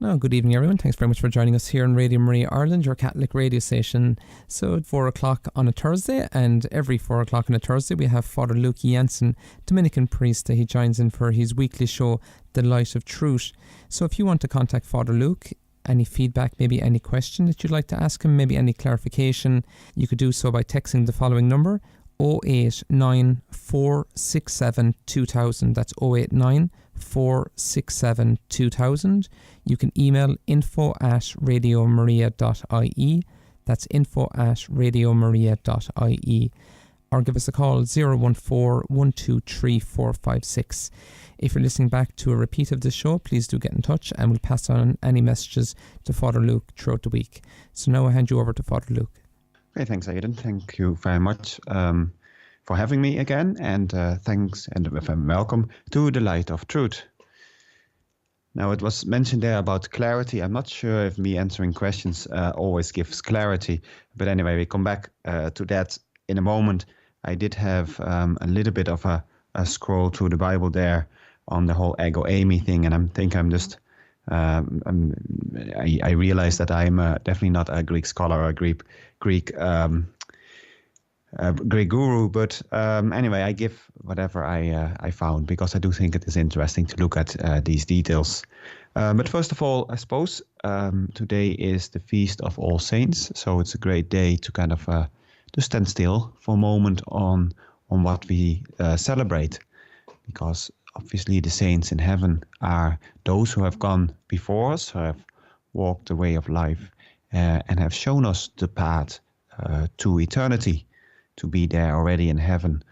No, good evening, everyone. Thanks very much for joining us here on Radio Maria Ireland, your Catholic radio station. So at 4 o'clock on a Thursday, and every 4 o'clock on a Thursday, we have Father Luuk Jansen, Dominican priest. He joins in for his weekly show, The Light of Truth. So if you want to contact Father Luuk, any feedback, maybe any question that you'd like to ask him, maybe any clarification, you could do so by texting the following number, 089 467 2000. That's 089 467 2000. You can email info@radiomaria.ie. That's info@radiomaria.ie. Or give us a call 014 123 456. If you're listening back to a repeat of this show, please do get in touch and we'll pass on any messages to Father Luuk throughout the week. So now I hand you over to Father Luuk. Okay, thanks, Aidan. Thank you very much for having me again, and thanks and welcome to The Light of Truth. Now, it was mentioned there about clarity. I'm not sure if me answering questions always gives clarity, but anyway, we come back to that in a moment. I did have a little bit of a scroll through the Bible there on the whole ego eimi thing, and I realize that I'm definitely not a Greek scholar or a Greek guru, but anyway, I give whatever I found, because I do think it is interesting to look at these details. But first of all, I suppose today is the Feast of All Saints, so it's a great day to kind of to stand still for a moment on what we celebrate, because obviously the saints in heaven are those who have gone before us, who have walked the way of life and have shown us the path to eternity, to be there already in heaven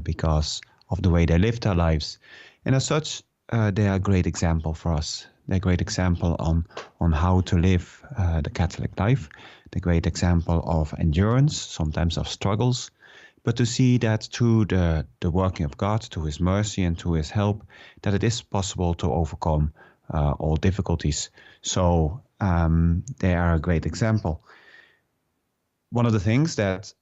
because of the way they lived their lives. And as such, they are a great example for us. They're a great example on how to live the Catholic life, the great example of endurance, sometimes of struggles, but to see that through the working of God, to his mercy and to his help, that it is possible to overcome all difficulties. So they are a great example. One of the things that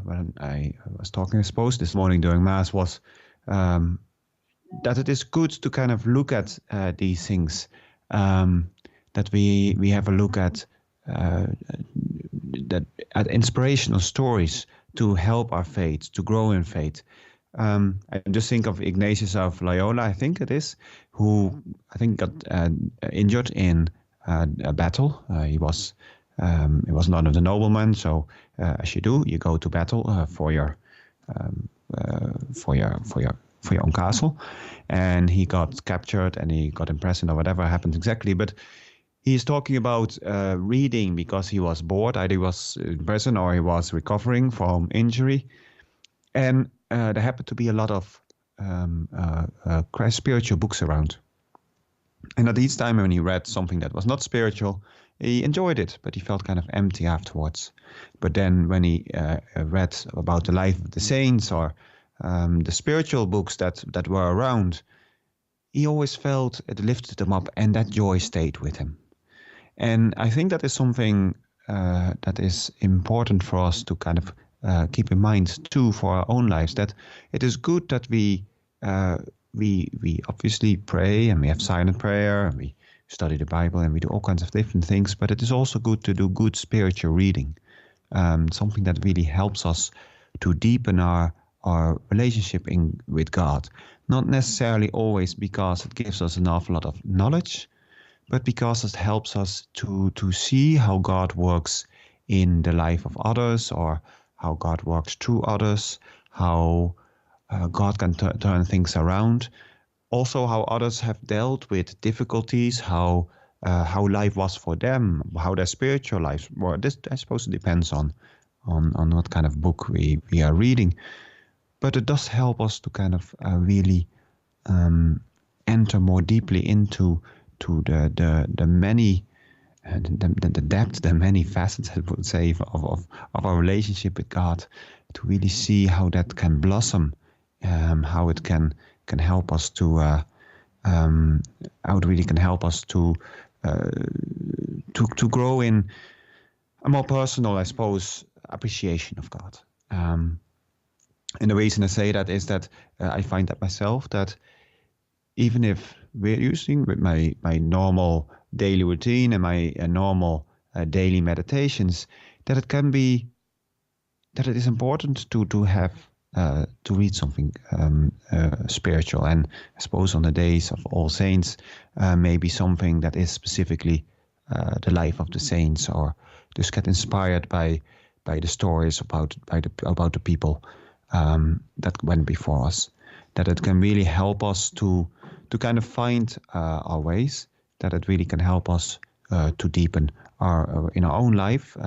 when I was talking, I suppose, this morning during Mass was that it is good to kind of look at these things, that we have a look at inspirational stories to help our faith, to grow in faith. I just think of Ignatius of Loyola, I think it is, who I think got injured in a battle. He was none of the noblemen, so as you do, you go to battle for your own castle, and he got captured and he got imprisoned or whatever happened exactly. But he is talking about reading because he was bored, either he was in prison or he was recovering from injury, and there happened to be a lot of spiritual books around. And at each time when he read something that was not spiritual, he enjoyed it, but he felt kind of empty afterwards. But then when he read about the life of the saints or the spiritual books that were around, he always felt it lifted him up, and that joy stayed with him. And I think that is something that is important for us to kind of keep in mind too for our own lives, that it is good that we obviously pray, and we have silent prayer, and we study the Bible, and we do all kinds of different things, but it is also good to do good spiritual reading, something that really helps us to deepen our relationship with God. Not necessarily always because it gives us an awful lot of knowledge, but because it helps us to see how God works in the life of others, or how God works through others, how God can turn things around. Also, how others have dealt with difficulties, how life was for them, how their spiritual lives were. This, I suppose, depends on what kind of book we are reading. But it does help us to kind of really enter more deeply into the many the depth, the many facets, I would say, of our relationship with God, to really see how that can blossom, how it can help us to how it really can help us to grow in a more personal, I suppose, appreciation of God. And the reason I say that is that I find that myself, that even if we're using with my normal daily routine and my normal daily meditations, that it is important to have to read something spiritual. And I suppose on the days of All Saints, maybe something that is specifically the life of the saints, or just get inspired by the stories about the people that went before us. That it can really help us to kind of find our ways. That it really can help us to deepen in our own life.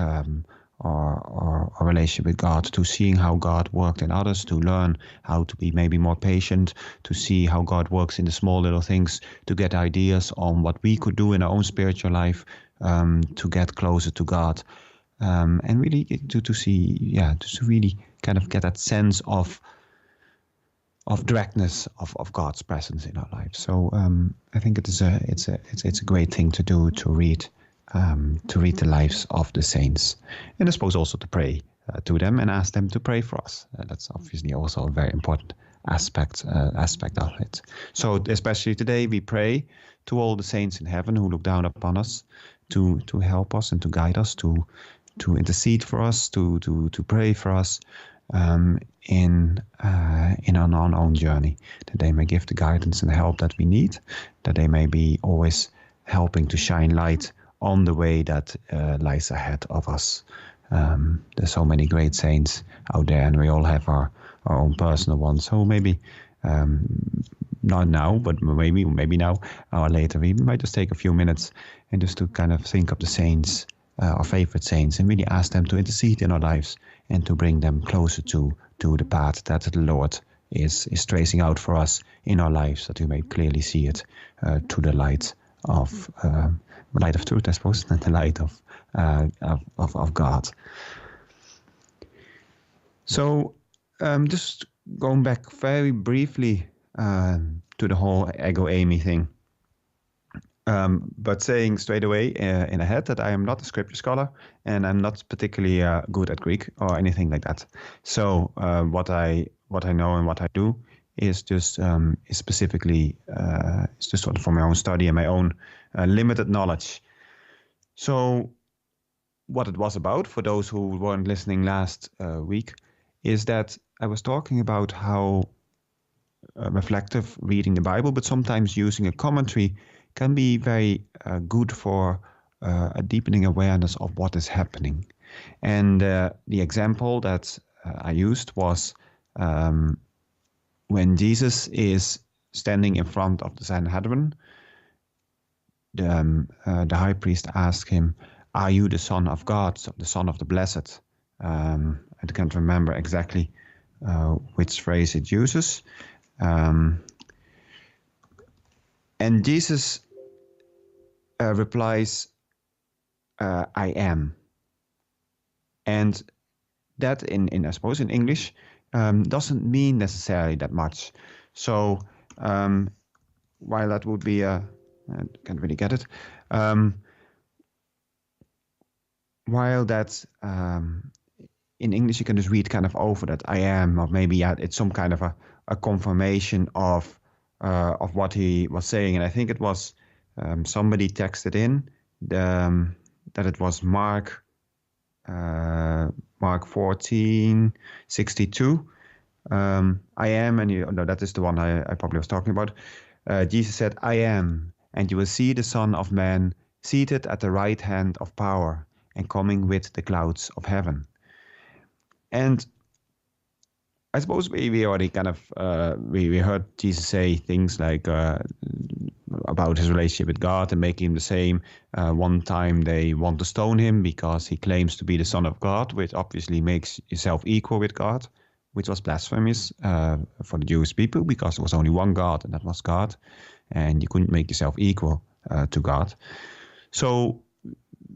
Our relationship with God, to seeing how God worked in others, to learn how to be maybe more patient, to see how God works in the small little things, to get ideas on what we could do in our own spiritual life to get closer to God, and really to see, to really kind of get that sense of directness of God's presence in our lives. So I think it's a great thing to do, to read the lives of the saints, and I suppose also to pray to them and ask them to pray for us. That's obviously also a very important aspect of it. So especially today, we pray to all the saints in heaven who look down upon us, to help us and to guide us, to intercede for us, to pray for us in our own journey, that they may give the guidance and the help that we need, that they may be always helping to shine light on the way that lies ahead of us. There's so many great saints out there, and we all have our own personal ones. So maybe not now, but maybe now or later, we might just take a few minutes and just to kind of think of the saints, our favorite saints, and really ask them to intercede in our lives and to bring them closer to the path that the Lord is tracing out for us in our lives, that we may clearly see it through the light of truth, I suppose, and the light of God. So just going back very briefly to the whole ego eimi thing, but saying straight away in ahead that I am not a scripture scholar and I'm not particularly good at Greek or anything like that. So what I know and what I do is just is specifically it's just sort of for my own study and my own limited knowledge. So what it was about, for those who weren't listening last week, is that I was talking about how reflective reading the Bible, but sometimes using a commentary, can be very good for a deepening awareness of what is happening. And the example that I used was when Jesus is standing in front of the Sanhedrin, the high priest asked him, "Are you the Son of God, the Son of the Blessed?" I can't remember exactly which phrase it uses. And Jesus replies, "I am." And that in I suppose in English doesn't mean necessarily that much. So while that would be I can't really get it. While that in English you can just read kind of over that "I am," or maybe it's some kind of a confirmation of what he was saying. And I think it was somebody texted in that it was Mark 14:62. I am, and that is the one I probably was talking about. Jesus said, "I am, and you will see the Son of Man seated at the right hand of power and coming with the clouds of heaven." And I suppose we already kind of we heard Jesus say things like about his relationship with God and making him the same. One time they want to stone him because he claims to be the Son of God, which obviously makes yourself equal with God, which was blasphemous for the Jewish people, because there was only one God, and that was God, and you couldn't make yourself equal to God. So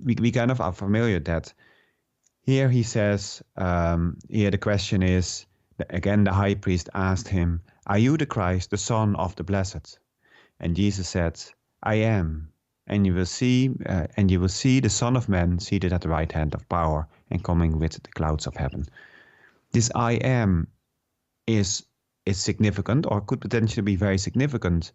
we kind of are familiar that here he says, here the question is, again, the high priest asked him, "Are you the Christ, the Son of the Blessed?" And Jesus said, "I am, and you will see the Son of Man seated at the right hand of power and coming with the clouds of heaven." This "I am" is significant, or could potentially be very significant,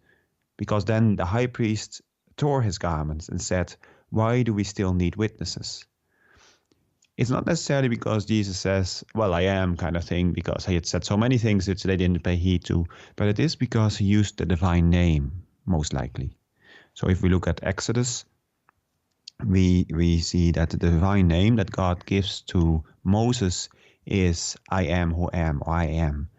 because then the high priest tore his garments and said, "Why do we still need witnesses?" It's not necessarily because Jesus says, "Well, I am," kind of thing, because he had said so many things which they didn't pay heed to, but it is because he used the divine name, most likely. So if we look at Exodus, we see that the divine name that God gives to Moses is "I am who am," or "I am."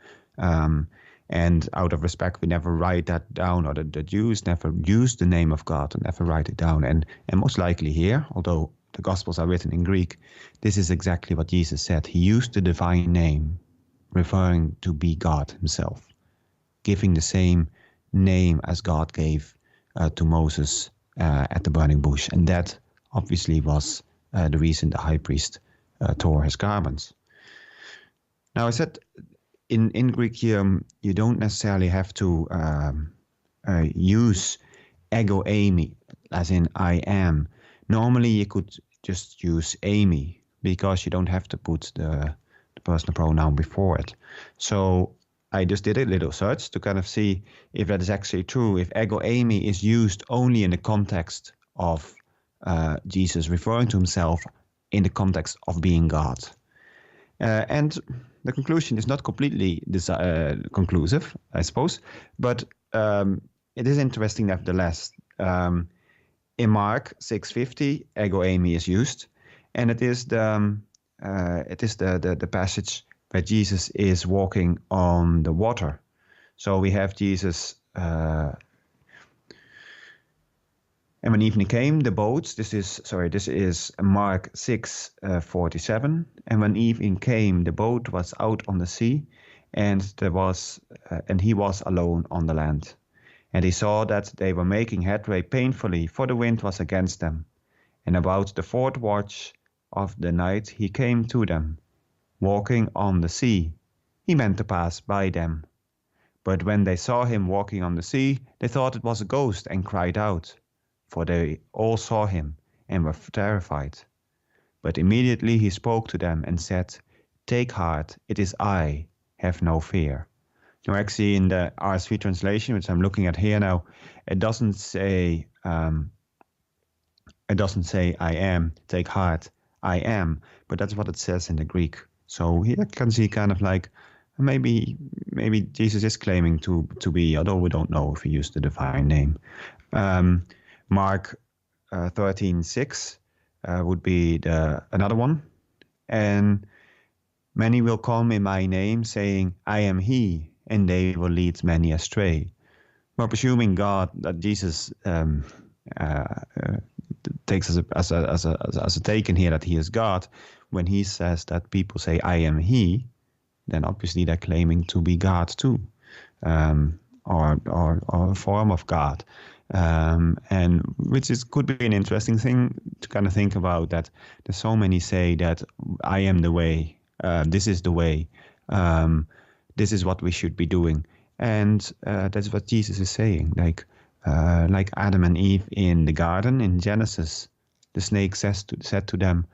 And out of respect, we never write that down, or the Jews never use the name of God and never write it down. And most likely here, although the Gospels are written in Greek, this is exactly what Jesus said. He used the divine name, referring to be God himself, giving the same name as God gave to Moses at the burning bush. And that obviously was the reason the high priest tore his garments. Now, I said in Greek you don't necessarily have to use ego eimi, as in "I am." Normally, you could just use "eimi" because you don't have to put the personal pronoun before it. So I just did a little search to kind of see if that is actually true, if ego eimi is used only in the context of Jesus referring to himself in the context of being God. And the conclusion is not completely conclusive, I suppose, but it is interesting nevertheless. In Mark 6:50, ego eimi is used, and it is the passage where Jesus is walking on the water. So we have Jesus, and when evening came, the boats. This is Mark 6:47. And when evening came, the boat was out on the sea, and he was alone on the land. And he saw that they were making headway painfully, for the wind was against them. And about the 4th watch of the night he came to them, walking on the sea. He meant to pass by them. But when they saw him walking on the sea, they thought it was a ghost, and cried out, for they all saw him and were terrified. But immediately he spoke to them and said, "Take heart, it is I, have no fear." Now, actually, in the RSV translation, which I'm looking at here now, it doesn't say "I am." Take heart, I am. But that's what it says in the Greek. So here I can see kind of like maybe Jesus is claiming to be, although we don't know if he used the divine name. Mark 13:6 would be another one. And many will come in my name, saying, "I am he," and they will lead many astray. We're presuming God that Jesus takes as a taken here that he is God. When he says that people say, "I am he," then obviously they're claiming to be God too, or a form of God. And which could be an interesting thing to kind of think about, that there's so many say that I am the way, this is the way, this is what we should be doing. And that's what Jesus is saying. Like Adam and Eve in the garden in Genesis, the snake said to them,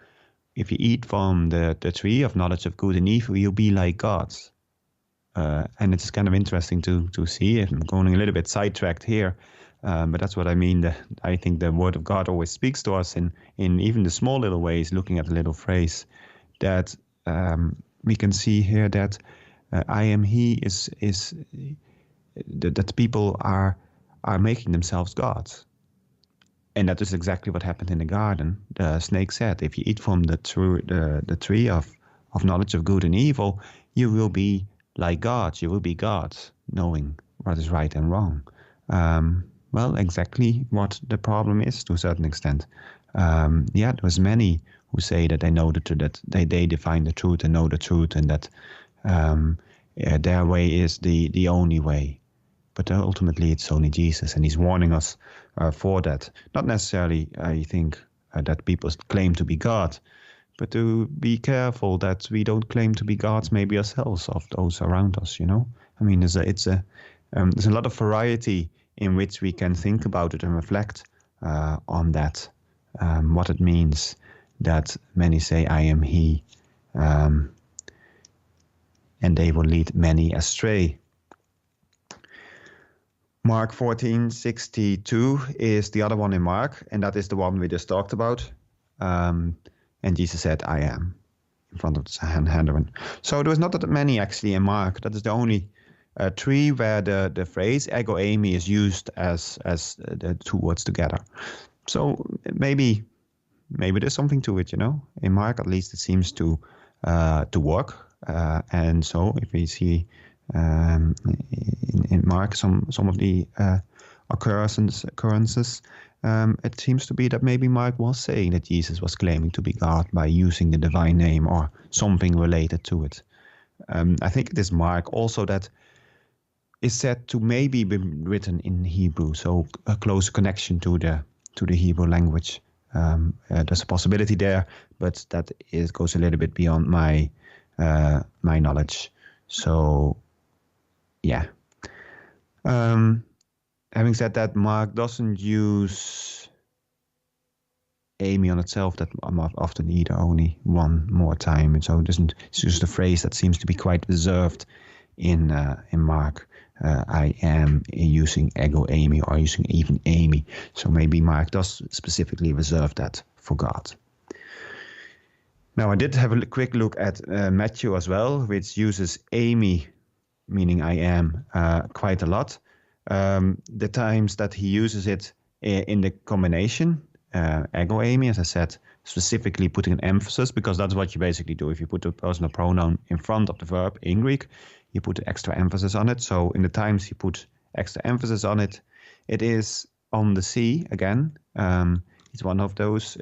"If you eat from the tree of knowledge of good and evil, you'll be like gods." And it's kind of interesting to see. I'm going a little bit sidetracked here. But that's what I mean. I think the Word of God always speaks to us in even the small little ways, looking at a little phrase, that we can see here that I am he is that people are making themselves gods. And that is exactly what happened in the garden. The snake said, if you eat from the tree of knowledge of good and evil, you will be like gods. You will be gods, knowing what is right and wrong. Well, exactly what the problem is to a certain extent. There's many who say that they know the truth, that they define the truth and know the truth, and that their way is the only way. But ultimately, it's only Jesus, and he's warning us for that. Not necessarily, I think, that people claim to be God, but to be careful that we don't claim to be gods, maybe ourselves, of those around us. I mean, there's a lot of variety in which we can think about it and reflect on that, what it means that many say, "I am he," and they will lead many astray. Mark 14:62 is the other one in Mark, and that is the one we just talked about. And Jesus said, I am, in front of the Sanhedrin. So there was not that many actually in Mark. That is the only three where the phrase ego eimi is used as the two words together. So maybe there's something to it, In Mark, at least it seems to work. And so if we see in Mark some of the occurrences, it seems to be that maybe Mark was saying that Jesus was claiming to be God by using the divine name or something related to it. I think it is Mark also that is said to maybe be written in Hebrew, so a close connection to the Hebrew language. There's a possibility there, but that goes a little bit beyond my knowledge. So, yeah. Having said that, Mark doesn't use eimi on itself that often either, only one more time. And so it's just a phrase that seems to be quite reserved in Mark. I am using ego eimi or using even eimi. So maybe Mark does specifically reserve that for God. Now, I did have a quick look at Matthew as well, which uses eimi, meaning I am, quite a lot. The times that he uses it in the combination, ego eimi, as I said, specifically putting an emphasis, because that's what you basically do. If you put a personal pronoun in front of the verb in Greek, you put extra emphasis on it. So in the times he put extra emphasis on it, it is on the sea again. It's one of those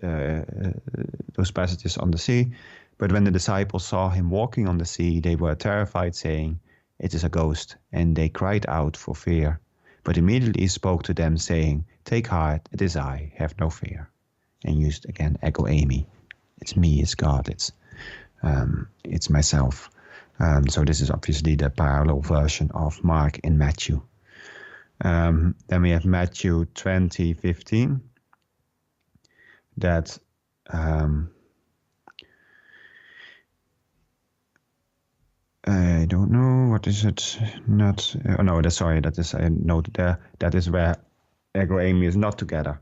passages on the sea. But when the disciples saw him walking on the sea, they were terrified, saying, "It is a ghost," and they cried out for fear. But immediately he spoke to them, saying, "Take heart, it is I, have no fear." And used again ego eimi. It's me, it's God, it's myself. So this is obviously the parallel version of Mark in Matthew. Then we have Matthew 20:15. That I don't know, what is it? Not, no, that is, I noted there, that is where ego eimi is not together.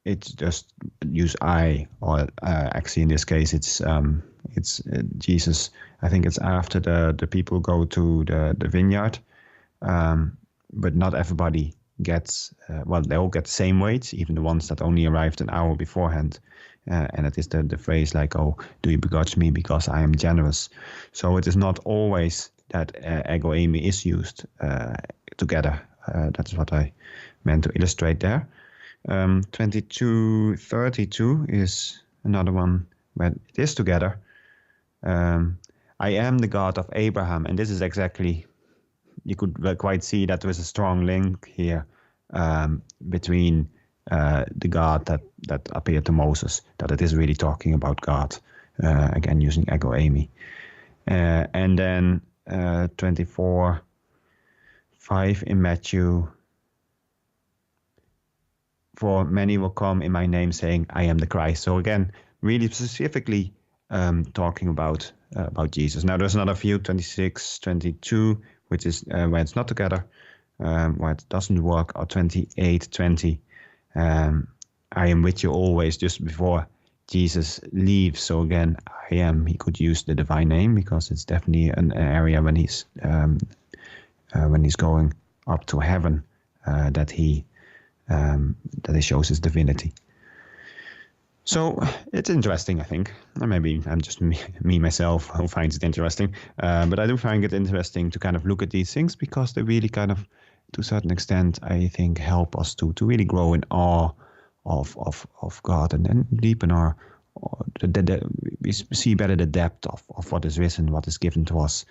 It's just use I, or actually in this case it's Jesus. I think it's after the people go to the vineyard, but not everybody gets, they all get the same weights, even the ones that only arrived an hour beforehand. And it is the phrase like, "Oh, do you begrudge me because I am generous?" So it is not always that ego eimi is used together. That's what I meant to illustrate there. 22:32 is another one where it is together. I am the God of Abraham, and this is exactly, you could quite see that there is a strong link here between the God that appeared to Moses, that it is really talking about God, again using ego eimi. And then 24:5 in Matthew, "For many will come in my name, saying, I am the Christ." So again, really specifically talking about Jesus. Now there's another few, 26:22, which is where it's not together, where it doesn't work, or 28:20. I am with you always, just before Jesus leaves. So again, I am, he could use the divine name, because it's definitely an area when he's going up to heaven, that he shows his divinity. So it's interesting, I think. Or maybe I'm just me myself who finds it interesting. But I do find it interesting to kind of look at these things, because they really kind of, to a certain extent, I think, help us to really grow in awe of God, and then deepen we see better the depth of what is written, what is given to us,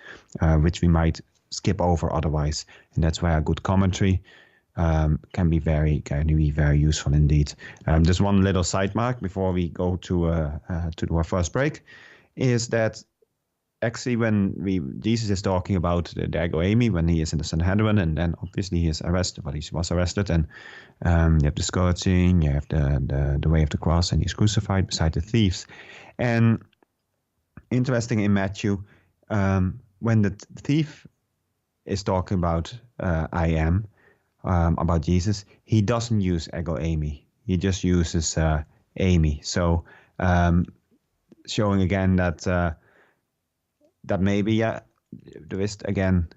which we might skip over otherwise. And that's why a good commentary can be very useful indeed. Just one little side mark before we go to our first break, is that actually when Jesus is talking about the ego eimi, when he is in the Sanhedrin, and then obviously he is arrested, he was arrested, and you have the scourging, you have the way of the cross, and he's crucified beside the thieves. And interesting in Matthew, when the thief is talking about I am, about Jesus, he doesn't use ego eimi. He just uses eimi. So showing again that maybe there is again.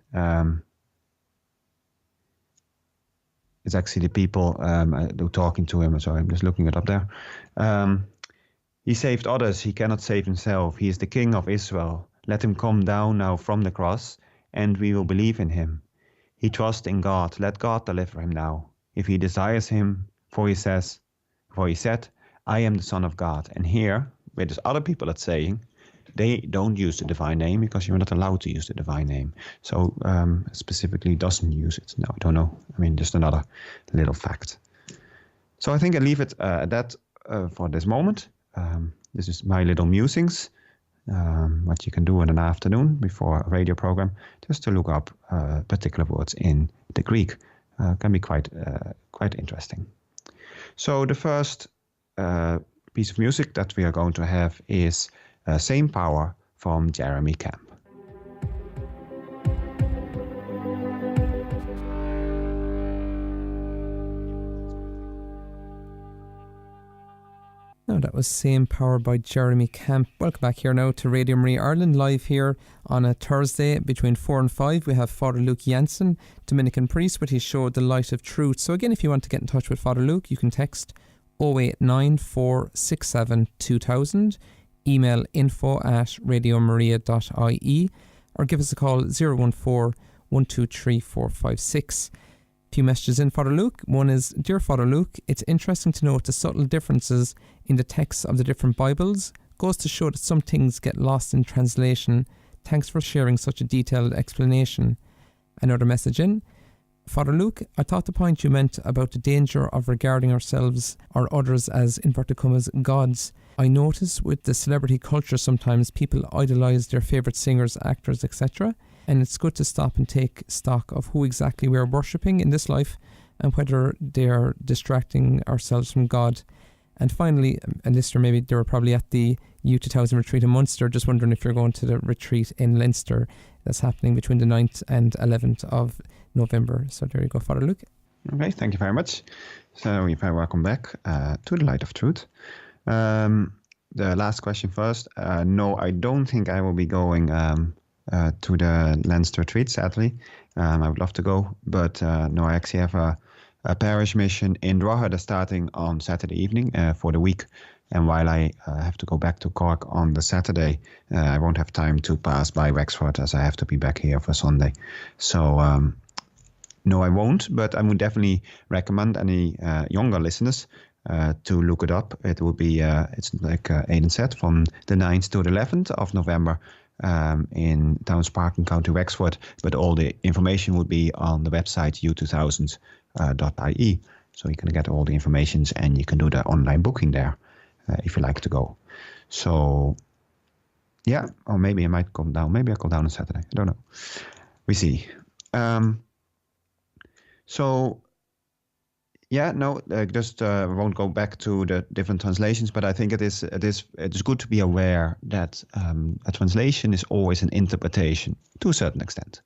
It's actually the people talking to him. Sorry, I'm just looking it up there. He saved others. He cannot save himself. He is the King of Israel. Let him come down now from the cross, and we will believe in him. He trusts in God. Let God deliver him now. If he desires him, for he said, I am the Son of God. And here, where there's other people that's saying, they don't use the divine name because you're not allowed to use the divine name. So specifically doesn't use it. No, I don't know. I mean, just another little fact. So I think I leave it at that for this moment. This is my little musings, what you can do in an afternoon before a radio program, just to look up particular words in the Greek. Can be quite interesting. So the first piece of music that we are going to have is Same Power from Jeremy Camp. Now that was Same Power by Jeremy Camp. Welcome back here now to Radio Maria Ireland, live here on a Thursday between 4 and 5. We have Father Luuk Jansen, Dominican priest, with his show The Light of Truth. So again, if you want to get in touch with Father Luuk, you can text 089 467 2000, email info@radiomaria.ie, or give us a call 014 123 456. Few messages in, Father Luuk. One is, Dear Father Luuk, it's interesting to note the subtle differences in the texts of the different Bibles. Goes to show that some things get lost in translation. Thanks for sharing such a detailed explanation. Another message in, Father Luuk, I thought the point you meant about the danger of regarding ourselves or others as, inverted commas, gods. I notice with the celebrity culture sometimes people idolise their favourite singers, actors, etc. And it's good to stop and take stock of who exactly we are worshipping in this life and whether they are distracting ourselves from God. And finally, a listener, maybe they were probably at the U2000 retreat in Munster, just wondering if you're going to the retreat in Leinster that's happening between the 9th and 11th of November. So there you go, Father Luuk. Okay, thank you very much. So you're very welcome back to the Light of Truth. The last question first. No, I don't think I will be going to the Leinster retreat, sadly. I would love to go, but no, I actually have a parish mission in Drogheda that's starting on Saturday evening for the week. And while I have to go back to Cork on the Saturday, I won't have time to pass by Wexford as I have to be back here for Sunday. So no, I won't, but I would definitely recommend any younger listeners to look it up. It will be, it's like Aidan said, from the 9th to the 11th of November in Towns Park in County Wexford, but all the information would be on the website u2000.ie. So you can get all the information and you can do the online booking there if you like to go. So yeah, or maybe I might come down. Maybe I'll come down on Saturday. I don't know. We see. So yeah, no, just won't go back to the different translations, but I think it is good to be aware that a translation is always an interpretation to a certain extent,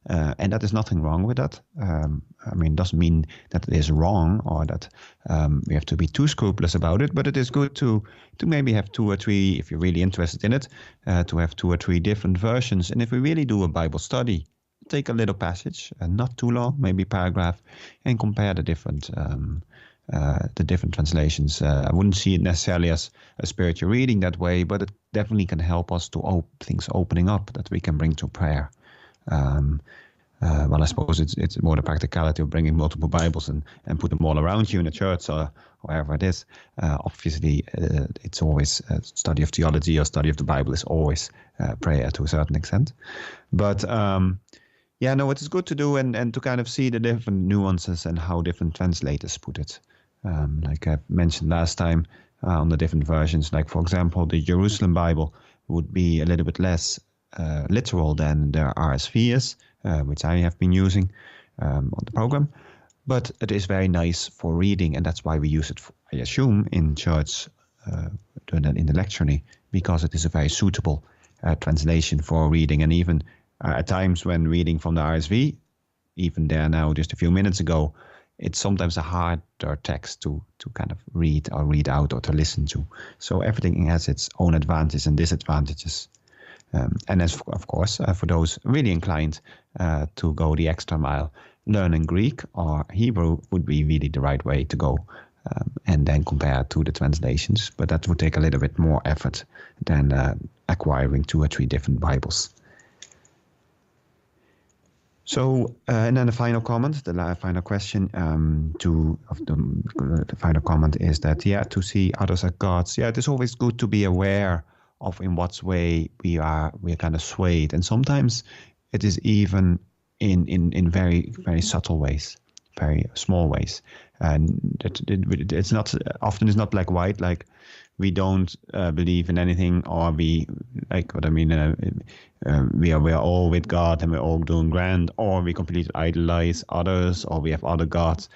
and that is nothing wrong with that. I mean, it doesn't mean that it is wrong or that we have to be too scrupulous about it, but it is good to maybe have 2 or 3, if you're really interested in it, to have 2 or 3 different versions. And if we really do a Bible study, take a little passage, not too long, maybe paragraph, and compare the different translations. I wouldn't see it necessarily as a spiritual reading that way, but it definitely can help us to things opening up that we can bring to prayer. Well, I suppose it's more the practicality of bringing multiple Bibles and put them all around you in a church or wherever it is. Obviously, it's always study of theology or study of the Bible is always prayer to a certain extent. But yeah, no, it is good to do and to kind of see the different nuances and how different translators put it. Like I mentioned last time on the different versions, like for example, the Jerusalem Bible would be a little bit less literal than the RSV is, which I have been using on the program. But it is very nice for reading, and that's why we use it, I assume, in church in the lectionary, because it is a very suitable translation for reading. And even At times when reading from the RSV, even there now just a few minutes ago, it's sometimes a harder text to kind of read or read out or to listen to. So everything has its own advantages and disadvantages. And as of course, for those really inclined to go the extra mile, learning Greek or Hebrew would be really the right way to go. And then compare to the translations. But that would take a little bit more effort than acquiring 2 or 3 different Bibles. So, and then the final comment, the final question the final comment is that, to see others as gods. Yeah, it is always good to be aware of in what way we are kind of swayed. And sometimes it is even in very, very subtle ways, very small ways. And it's not often it's not black white, like we don't believe in anything, or we we are all with God and we're all doing grand, or we completely idolize others, or we have other gods.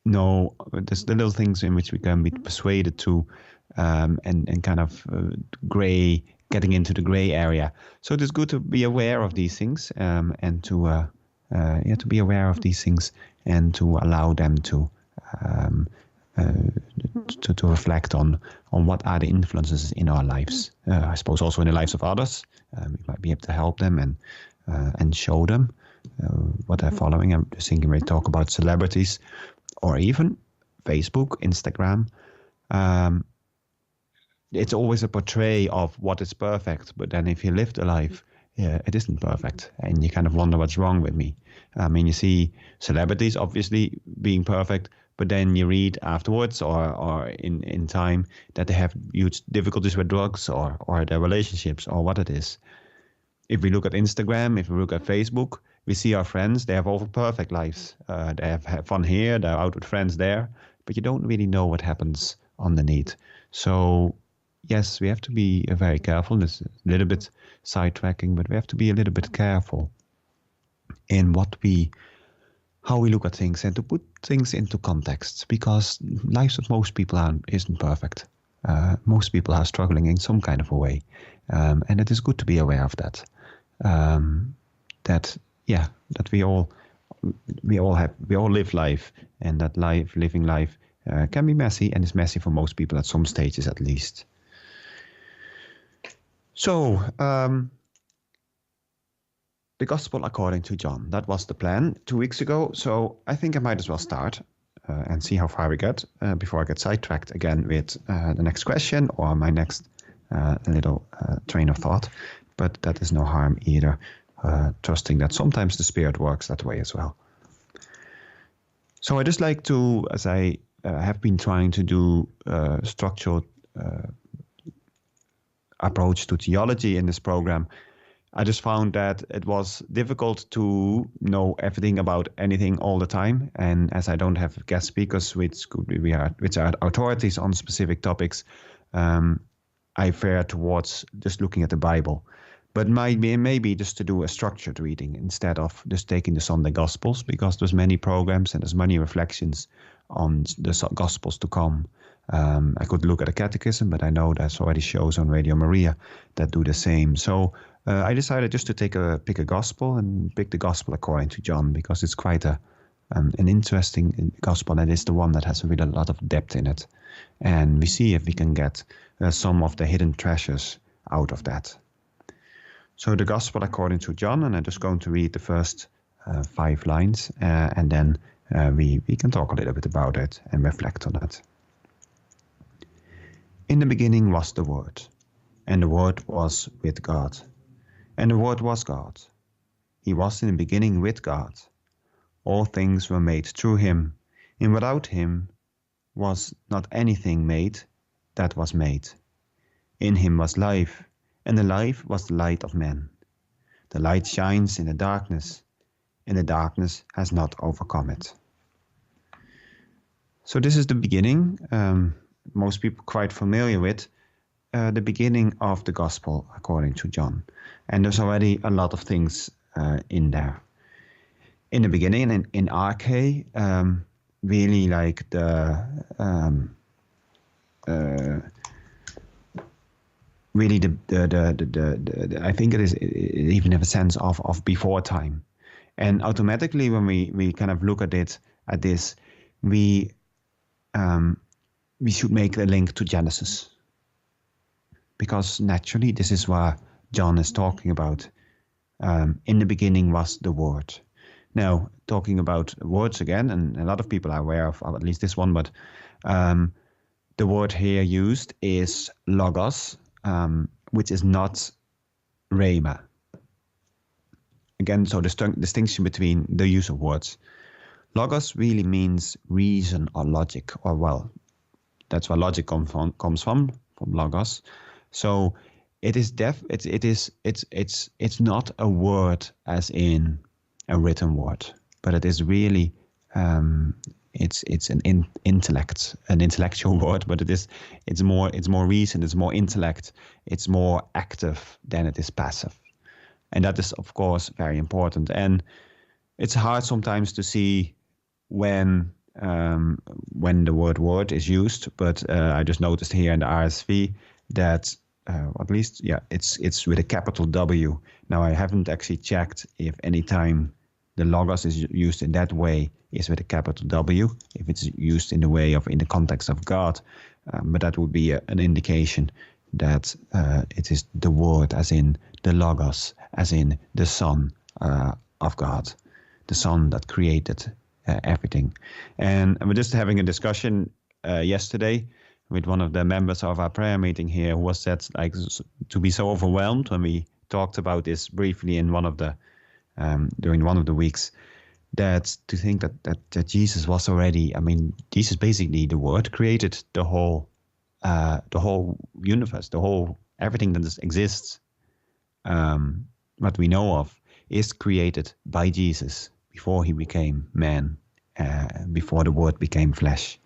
No, there's the little things in which we can be persuaded to, and kind of getting into the gray area. So it is good to be aware of these things, and to be aware of these things and to allow them to reflect on what are the influences in our lives. I suppose also in the lives of others. We might be able to help them and show them what they're following. I'm just thinking we talk about celebrities or even Facebook, Instagram. It's always a portray of what is perfect, but then if you live the life, it isn't perfect, and you kind of wonder what's wrong with me. I mean, you see celebrities obviously being perfect, but then you read afterwards or in time that they have huge difficulties with drugs or their relationships or what it is. If we look at Instagram, if we look at Facebook, we see our friends, they have all perfect lives. They have fun here, they're out with friends there, but you don't really know what happens underneath. So yes, we have to be very careful. This is a little bit sidetracking, but we have to be a little bit careful in how we look at things and to put things into context, because lives of most people isn't perfect. Most people are struggling in some kind of a way, and it is good to be aware of that. That we all live life, and that living life can be messy, and is messy for most people at some stages at least. So, the Gospel according to John. That was the plan 2 weeks ago. So I think I might as well start and see how far we get before I get sidetracked again with the next question or my next little train of thought. But that is no harm either, trusting that sometimes the Spirit works that way as well. So I just like to, as I have been trying to do structured approach to theology in this program, I just found that it was difficult to know everything about anything all the time. And as I don't have guest speakers which are authorities on specific topics, I fare towards just looking at the Bible. But maybe just to do a structured reading instead of just taking the Sunday Gospels, because there's many programs and there's many reflections on the Gospels to come. I could look at a catechism, but I know there's already shows on Radio Maria that do the same. So I decided just to pick a gospel and pick the Gospel according to John, because it's quite an interesting gospel, and it's the one that has really a lot of depth in it. And we see if we can get some of the hidden treasures out of that. So the Gospel according to John, and I'm just going to read the first 5 lines, and then we can talk a little bit about it and reflect on it. In the beginning was the Word, and the Word was with God, and the Word was God. He was in the beginning with God. All things were made through him, and without him was not anything made that was made. In him was life, and the life was the light of men. The light shines in the darkness, and the darkness has not overcome it. So this is the beginning. Most people quite familiar with the beginning of the Gospel according to John. And there's already a lot of things in there. In the beginning, and in arche, really like the really the I think it even have a sense of before time, and automatically when we kind of look at this, we should make a link to Genesis, because naturally this is what John is talking about. In the beginning was the Word. Now, talking about words again, and a lot of people are aware of at least this one, but the word here used is logos, which is not rhema. Again, so the distinction between the use of words. Logos really means reason or logic, or well, that's where logic comes from logos. So it is it's not a word as in a written word, but it is really it's an intellect, an intellectual word, but it's more reason, it's more intellect, it's more active than it is passive, and that is of course very important. And it's hard sometimes to see when the word is used, but I just noticed here in the RSV that at least it's with a capital W. Now I haven't actually checked if any time the logos is used in that way is with a capital W, if it's used in the context of God, but that would be an indication that it is the word, as in the logos, as in the Son of God, the Son that created everything. And we're just having a discussion yesterday with one of the members of our prayer meeting here, who was said like to be so overwhelmed when we talked about this briefly in one of the during one of the weeks, that to think that Jesus was already, I mean, Jesus basically, the Word, created the whole universe, everything that exists, what we know of, is created by Jesus before he became man, before the Word became flesh.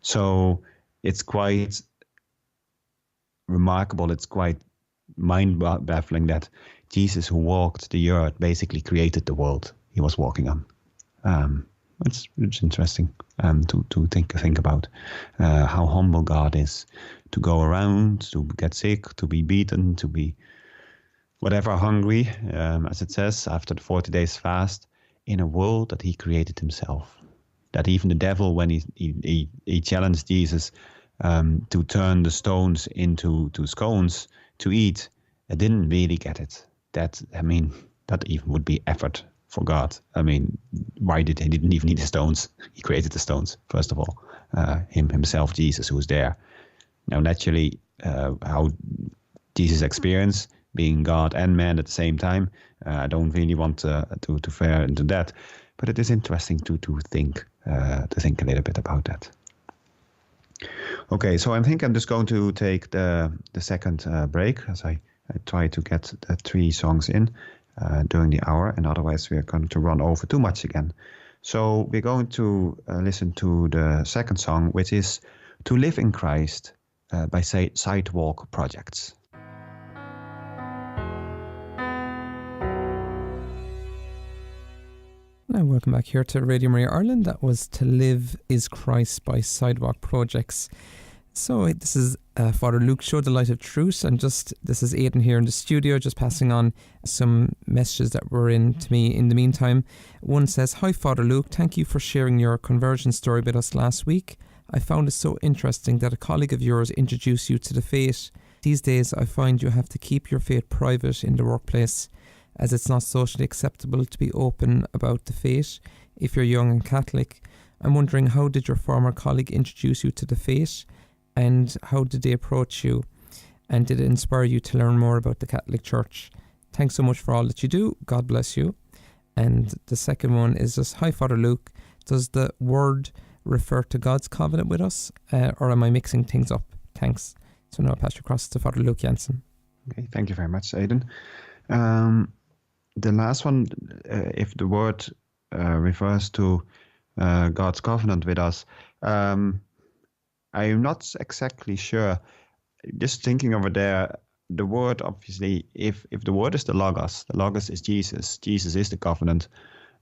So it's quite remarkable, it's quite mind-baffling that Jesus, who walked the earth, basically created the world he was walking on. It's interesting to think about how humble God is, to go around, to get sick, to be beaten, to be whatever hungry, as it says, after the 40 days fast, in a world that he created himself. That even the devil, when he challenged Jesus to turn the stones into scones to eat, didn't really get it. That even would be effort for God. I mean, he didn't even need the stones. He created the stones, first of all. Himself, Jesus, who was there. Now, naturally, how Jesus experienced being God and man at the same time, I don't really want to fare into that. But it is interesting to think a little bit about that. Okay, so I think I'm just going to take the second break, as I try to get the 3 songs in during the hour, and otherwise we're going to run over too much again. So we're going to listen to the second song, which is To Live in Christ by Sidewalk Projects. Now, welcome back here to Radio Maria Ireland. That was To Live is Christ by Sidewalk Projects. So this is Father Luke Show, The Light of Truth, and this is Aidan here in the studio, just passing on some messages that were in to me in the meantime. One says, "Hi Father Luke, thank you for sharing your conversion story with us last week. I found it so interesting that a colleague of yours introduced you to the faith. These days I find you have to keep your faith private in the workplace, as it's not socially acceptable to be open about the faith if you're young and Catholic. I'm wondering, how did your former colleague introduce you to the faith, and how did they approach you, and did it inspire you to learn more about the Catholic Church? Thanks so much for all that you do. God bless you." And the second one is just, "Hi Father Luke, does the word refer to God's covenant with us, or am I mixing things up? Thanks." So now I'll pass you across to Father Luke Jansen. Okay, thank you very much, Aidan. The last one, if the word refers to God's covenant with us, I'm not exactly sure. Just thinking over there, the word, obviously, if the word is the Logos is Jesus. Jesus is the covenant,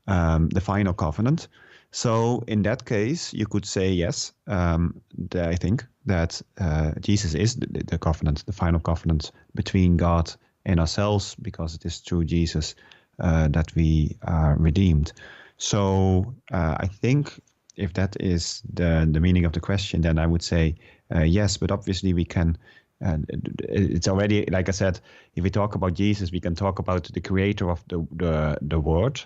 the final covenant. So in that case, you could say yes. I think that Jesus is the covenant, the final covenant between God and ourselves, because it is through Jesus that we are redeemed. So I think if that is the meaning of the question, then I would say yes, but obviously we can. It's already, like I said, if we talk about Jesus, we can talk about the creator of the world,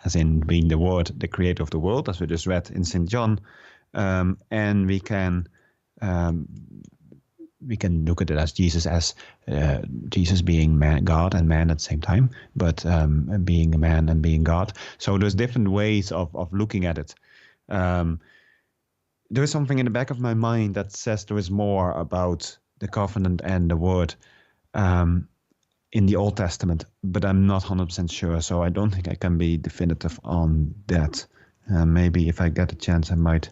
as in being the Word, the creator of the world, as we just read in St. John, and we can look at it as Jesus being God and man at the same time, but being a man and being God. So there's different ways of looking at it. There is something in the back of my mind that says there is more about the covenant and the Word in the Old Testament, but I'm not 100% sure, so I don't think I can be definitive on that. Maybe if I get a chance, I might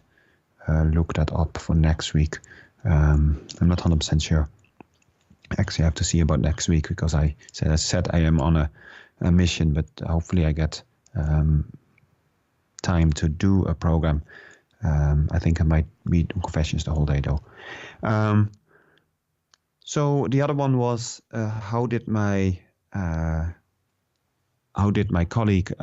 look that up for next week. I'm not 100% sure. Actually, I have to see about next week, because I said I am on a mission, but hopefully I get time to do a program. I think I might be doing confessions the whole day, though. So the other one was how did my colleague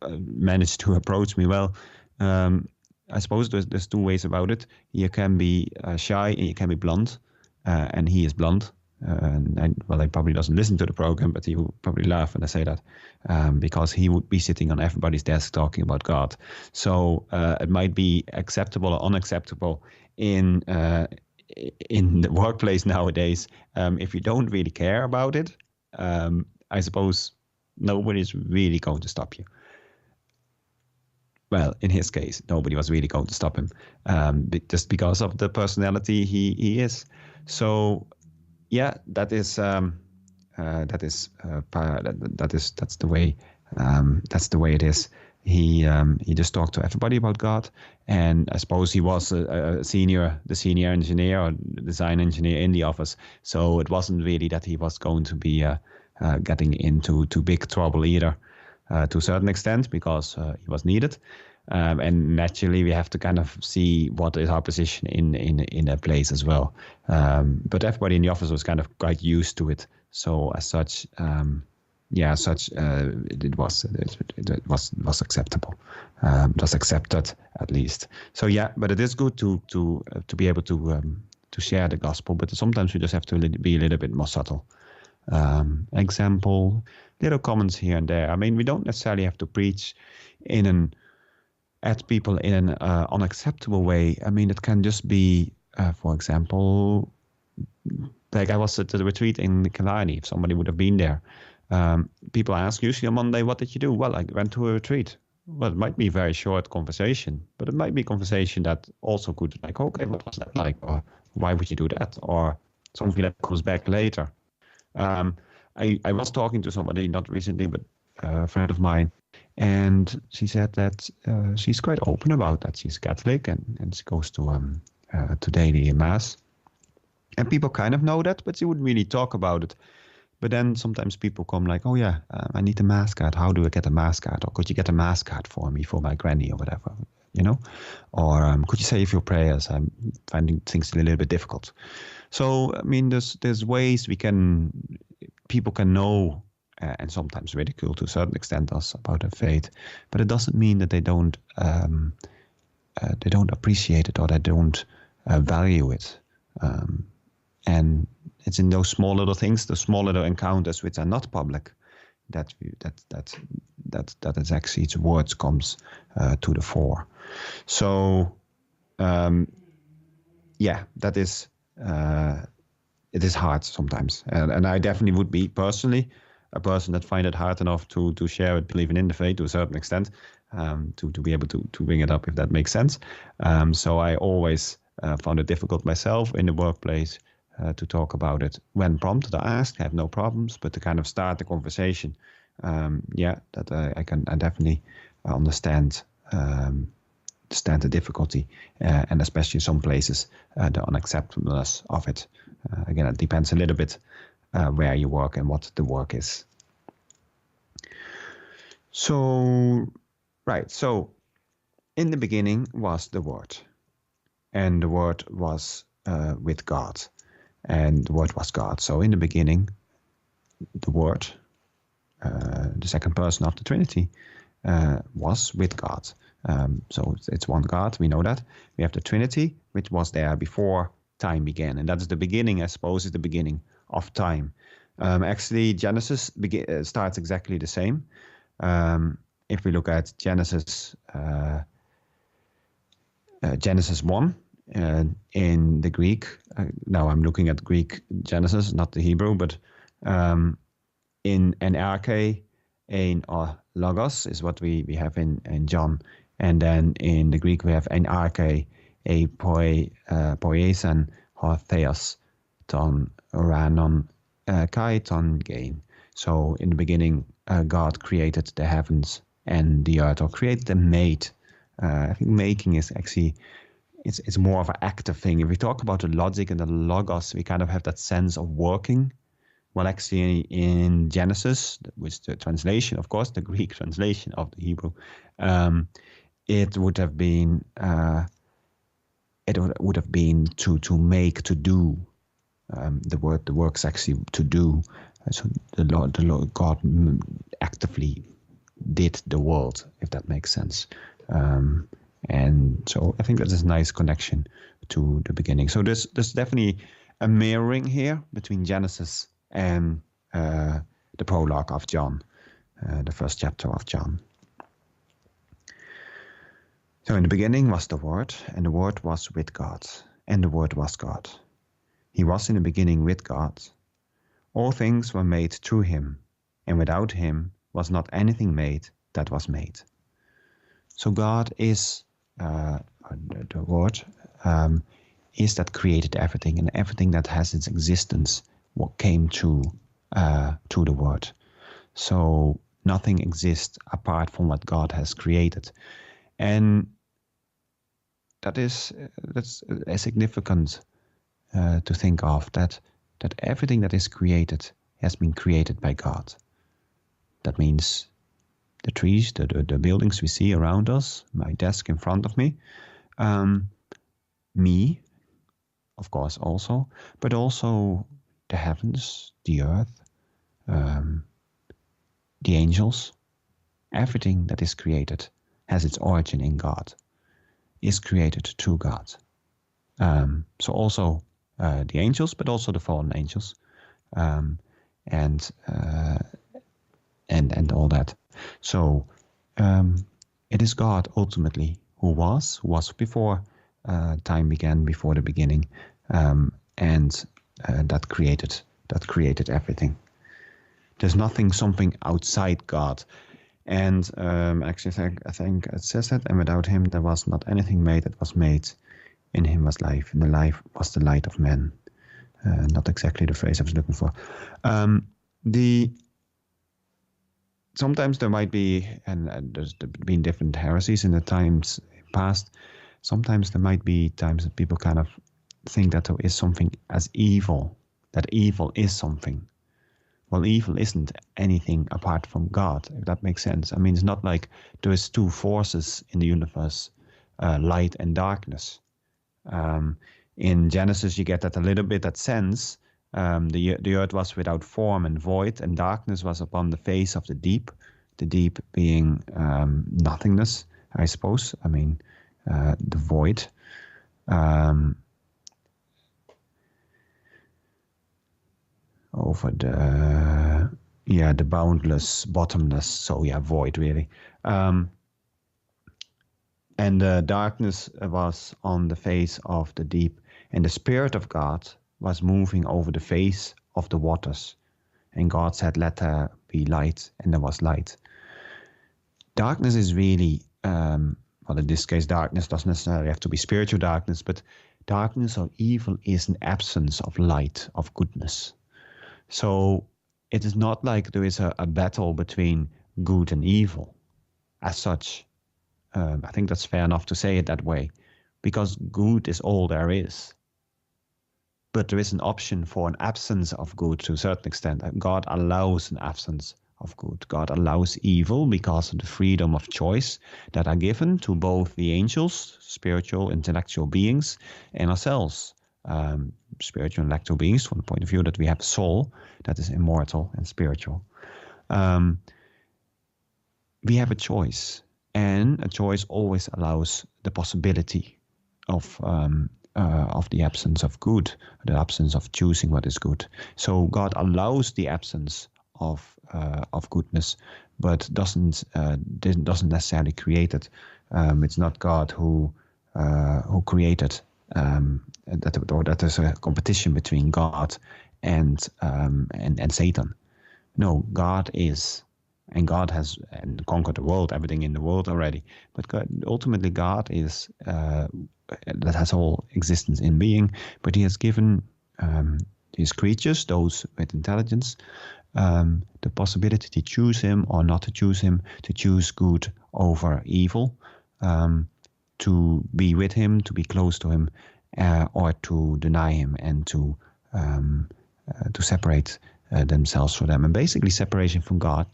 manage to approach me? Well, I suppose there's two ways about it. You can be shy and you can be blunt, and he is blunt. He probably doesn't listen to the program, but he will probably laugh when I say that, because he would be sitting on everybody's desk talking about God. So it might be acceptable or unacceptable in the workplace nowadays. If you don't really care about it, I suppose nobody's really going to stop you. Well, in his case, nobody was really going to stop him, just because of the personality he is. So, yeah, that's the way it is. He just talked to everybody about God, and I suppose he was the senior engineer or design engineer in the office. So it wasn't really that he was going to be getting into big trouble either, to a certain extent, because he was needed. And naturally, we have to kind of see what is our position in a place as well. But everybody in the office was kind of quite used to it. So as such, it was acceptable. It was accepted, at least. So yeah, but it is good to be able to share the gospel. But sometimes we just have to be a little bit more subtle. Example, little comments here and there. I mean, we don't necessarily have to preach at people in an unacceptable way. I mean, it can just be, for example, like I was at the retreat in Killarney. If somebody would have been there, people ask usually on Monday, what did you do? Well, I went to a retreat. Well, it might be a very short conversation, but it might be a conversation that also could, like, okay, what was that like? Or why would you do that? Or something that comes back later. I was talking to somebody, not recently, but a friend of mine, and she said that she's quite open about that. She's Catholic and she goes to daily mass. And people kind of know that, but she wouldn't really talk about it. But then sometimes people come like, oh yeah, I need a mass card. How do I get a mass card? Or could you get a mass card for me, for my granny or whatever, you know? Or could you say a few prayers? I'm finding things a little bit difficult. So, I mean, there's ways people can know and sometimes ridicule to a certain extent us about their faith, but it doesn't mean that they don't appreciate it or they don't value it. And it's in those small little things, the small little encounters which are not public, that is actually its words comes to the fore. So that is it is hard sometimes, and I definitely would be personally a person that find it hard enough to share it, believing in the faith to a certain extent, to be able to bring it up, if that makes sense. So I always found it difficult myself in the workplace to talk about it. When prompted or asked, I have no problems, but to kind of start the conversation, I definitely understand the difficulty, and especially in some places, the unacceptableness of it. Again, it depends a little bit where you work and what the work is. So, right. So, in the beginning was the Word. and the Word was with God, and the Word was God. So in the beginning, the Word, the second person of the Trinity, was with God. So it's one God, we know that. We have the Trinity, which was there before time began, and that's the beginning, I suppose, is the beginning of time. Actually, Genesis starts exactly the same. If we look at Genesis 1 in the Greek, now I'm looking at Greek Genesis, not the Hebrew, but in an arche, ein logos is what we have in John. And then in the Greek, we have ein arche, a poiesan, ho theos, ton uranon, kai ton gain. So in the beginning, God created the heavens and the earth, or created and made. I think making is actually, it's more of an active thing. If we talk about the logic and the logos, we kind of have that sense of working. Well, actually, in Genesis, which the translation, of course, the Greek translation of the Hebrew, it would have been to make, to do. The work's actually to do. So the Lord God actively did the world, if that makes sense. And so I think that is a nice connection to the beginning. So there's definitely a mirroring here between Genesis and the prologue of John, the first chapter of John. So in the beginning was the Word, and the Word was with God, and the Word was God. He was in the beginning with God. All things were made through him, and without him was not anything made that was made. So God is the Word, is that created everything, and everything that has its existence what came through the Word. So nothing exists apart from what God has created, and that's a significant to think of, that everything that is created has been created by God. That means the trees, the buildings we see around us, my desk in front of me, me, of course, also, but also the heavens, the earth, the angels. Everything that is created has its origin in God, is created through God. So also the angels, but also the fallen angels, and all that. So it is God ultimately who was before time began, before the beginning, and that created everything. There's something outside God. And actually, I think it says that, and without him there was not anything made that was made. In him was life, and the life was the light of men. Not exactly the phrase I was looking for. Sometimes there might be, and there's been different heresies in the times past. Sometimes there might be times that people kind of think that there is something as evil, that evil is something. Well, evil isn't anything apart from God, if that makes sense. I mean, it's not like there is two forces in the universe, light and darkness. In Genesis, you get that a little bit, that sense. The earth was without form and void, and darkness was upon the face of the deep being nothingness, I suppose. I mean, the void. Over the boundless, bottomless, so void really. And the darkness was on the face of the deep, and the Spirit of God was moving over the face of the waters. And God said, let there be light, and there was light. Darkness is really, well, in this case, darkness doesn't necessarily have to be spiritual darkness, but darkness or evil is an absence of light, of goodness. So it is not like there is a battle between good and evil as such. I think that's fair enough to say it that way, because good is all there is. But there is an option for an absence of good to a certain extent. God allows an absence of good. God allows evil because of the freedom of choice that are given to both the angels, spiritual, intellectual beings, and ourselves, spiritual, intellectual beings, from the point of view that we have a soul that is immortal and spiritual. We have a choice, and a choice always allows the possibility of the absence of good, the absence of choosing what is good. So God allows the absence of goodness, but doesn't necessarily create it. It's not God who created that there's a competition between God and Satan. No, God is. And God has conquered the world, everything in the world already. But ultimately, God is that has all existence in being. But He has given His creatures, those with intelligence, the possibility to choose Him or not to choose Him, to choose good over evil, to be with Him, to be close to Him, or to deny Him and to separate themselves from them. And basically separation from God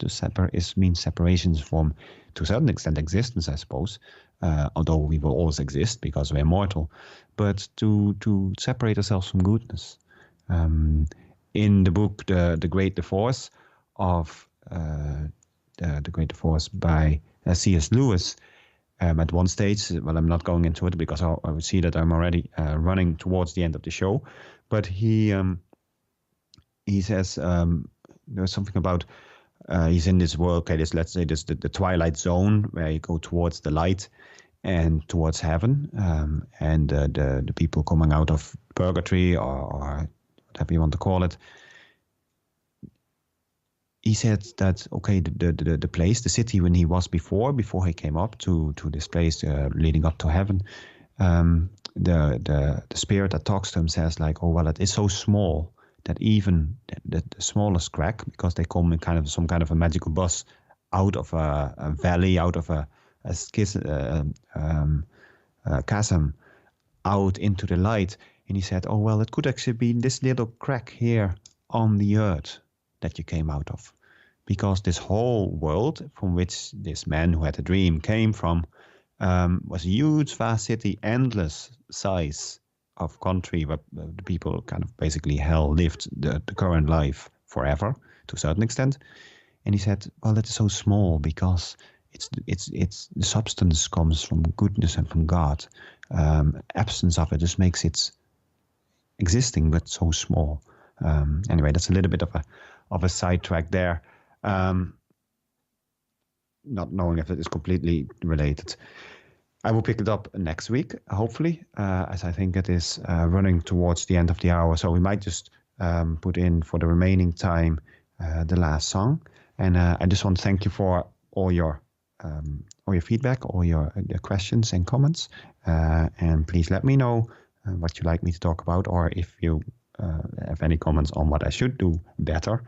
means separation from, to a certain extent, existence, I suppose, although we will always exist because we're mortal, but to separate ourselves from goodness. In the book, The Great Divorce of The Great Divorce by C.S. Lewis, at one stage, well, I'm not going into it because I would see that I'm already running towards the end of the show, but he says there's something about he's in this world. Okay, let's say this the twilight zone where you go towards the light and towards heaven, and the people coming out of purgatory or whatever you want to call it. He said that okay, the place, the city when he was before he came up to this place leading up to heaven, the spirit that talks to him says like, oh well, it is so small that even the smallest crack, because they come in some kind of a magical bus out of a valley, out of a chasm, out into the light. And he said, oh, well, it could actually be this little crack here on the earth that you came out of. Because this whole world from which this man who had a dream came from was a huge, vast city, endless size of country where the people kind of basically lived the current life forever to a certain extent. And he said, well, it is so small because it's the substance comes from goodness and from God. Absence of it just makes it existing, but so small. Anyway, that's a little bit of a sidetrack there. Not knowing if it is completely related. I will pick it up next week, hopefully, as I think it is running towards the end of the hour. So we might just put in for the remaining time the last song. And I just want to thank you for all your feedback, all your questions and comments. And please let me know what you'd like me to talk about, or if you have any comments on what I should do better,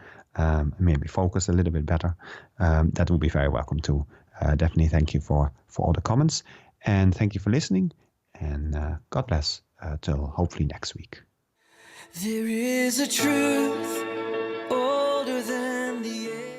maybe focus a little bit better. That would be very welcome too. Definitely thank you for all the comments. And thank you for listening, and God bless till hopefully next week. There is a truth older than the air.